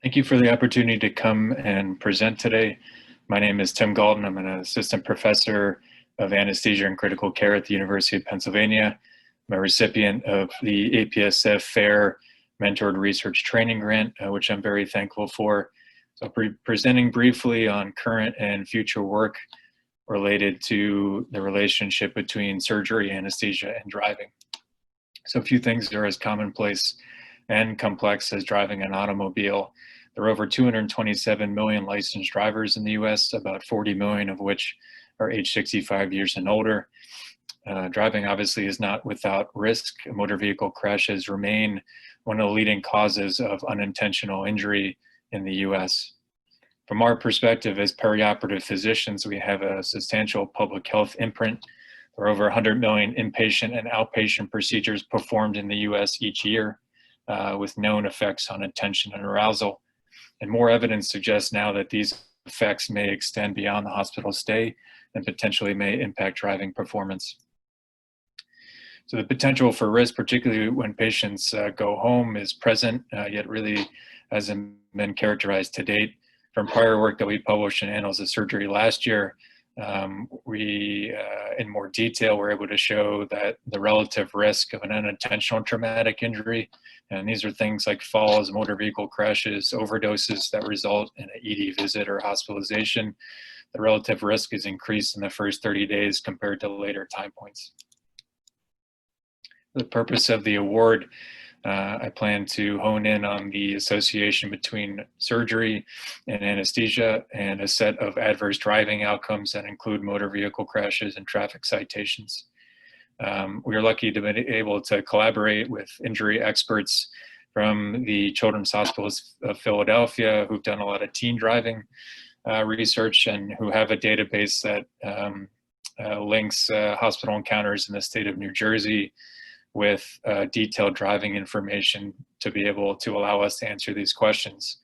Thank you for the opportunity to come and present today. My name is Tim Gaulton. I'm an assistant professor of anesthesia and critical care at the University of Pennsylvania. I'm a recipient of the APSF FAER Mentored Research Training Grant, which I'm very thankful for. So I'll be presenting briefly on current and future work related to the relationship between surgery, anesthesia, and driving. So a few things are as commonplace and complex as driving an automobile. There are over 227 million licensed drivers in the US, about 40 million of which are age 65 years and older. Driving obviously is not without risk. Motor vehicle crashes remain one of the leading causes of unintentional injury in the US. From our perspective as perioperative physicians, we have a substantial public health imprint. There are over 100 million inpatient and outpatient procedures performed in the US each year, with known effects on attention and arousal. And more evidence suggests now that these effects may extend beyond the hospital stay and potentially may impact driving performance. So the potential for risk, particularly when patients go home, is present, yet really hasn't been characterized to date. From prior work that we published in Annals of Surgery last year, we, in more detail, were able to show that the relative risk of an unintentional traumatic injury, and these are things like falls, motor vehicle crashes, overdoses that result in an ED visit or hospitalization, the relative risk is increased in the first 30 days compared to later time points. The purpose of the award, I plan to hone in on the association between surgery and anesthesia and a set of adverse driving outcomes that include motor vehicle crashes and traffic citations. We are lucky to be able to collaborate with injury experts from the Children's Hospitals of Philadelphia who've done a lot of teen driving research and who have a database that links hospital encounters in the state of New Jersey with detailed driving information to be able to allow us to answer these questions.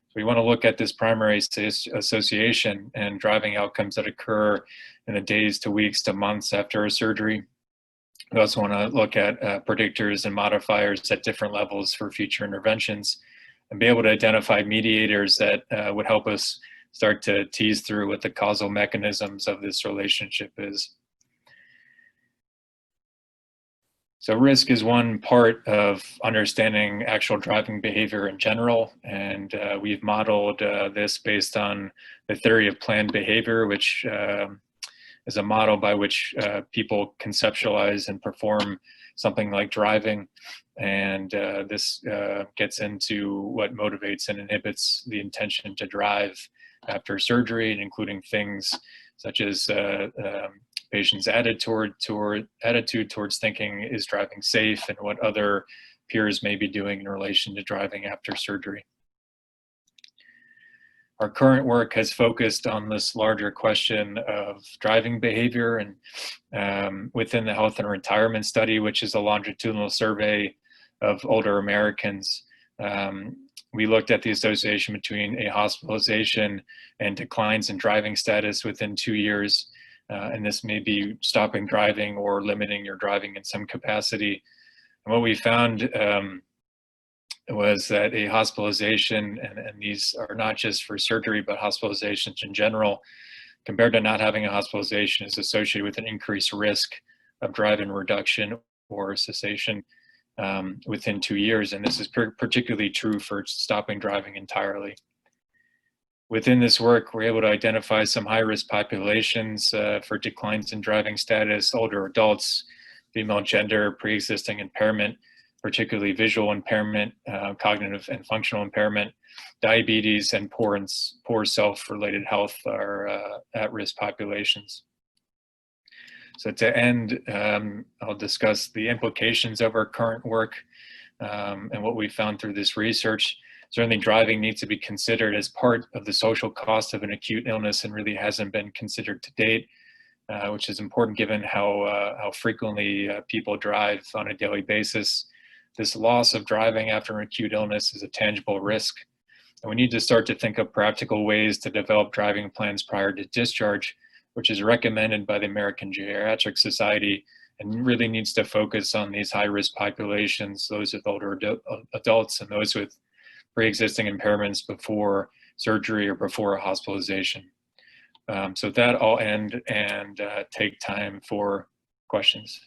So we want to look at this primary association and driving outcomes that occur in the days to weeks to months after a surgery. We also want to look at predictors and modifiers at different levels for future interventions and be able to identify mediators that would help us start to tease through what the causal mechanisms of this relationship is. So risk is one part of understanding actual driving behavior in general, and we've modeled this based on the theory of planned behavior, which is a model by which people conceptualize and perform something like driving, and this gets into what motivates and inhibits the intention to drive after surgery, including things such as patient's attitude towards thinking is driving safe and what other peers may be doing in relation to driving after surgery. Our current work has focused on this larger question of driving behavior, and within the Health and Retirement Study, which is a longitudinal survey of older Americans, we looked at the association between a hospitalization and declines in driving status within 2 years. And this may be stopping driving or limiting your driving in some capacity. And what we found was that a hospitalization, and these are not just for surgery, but hospitalizations in general, compared to not having a hospitalization, is associated with an increased risk of driving reduction or cessation within 2 years. And this is particularly true for stopping driving entirely. Within this work, we're able to identify some high-risk populations for declines in driving status, older adults, female gender, pre-existing impairment, particularly visual impairment, cognitive and functional impairment, diabetes, and poor self-related health are at-risk populations. So to end, I'll discuss the implications of our current work and what we found through this research. Certainly driving needs to be considered as part of the social cost of an acute illness and really hasn't been considered to date, which is important given how frequently people drive on a daily basis. This loss of driving after an acute illness is a tangible risk, and we need to start to think of practical ways to develop driving plans prior to discharge, which is recommended by the American Geriatric Society and really needs to focus on these high-risk populations, those with older adults and those with pre-existing impairments before surgery or before a hospitalization. So with that, I'll end and take time for questions.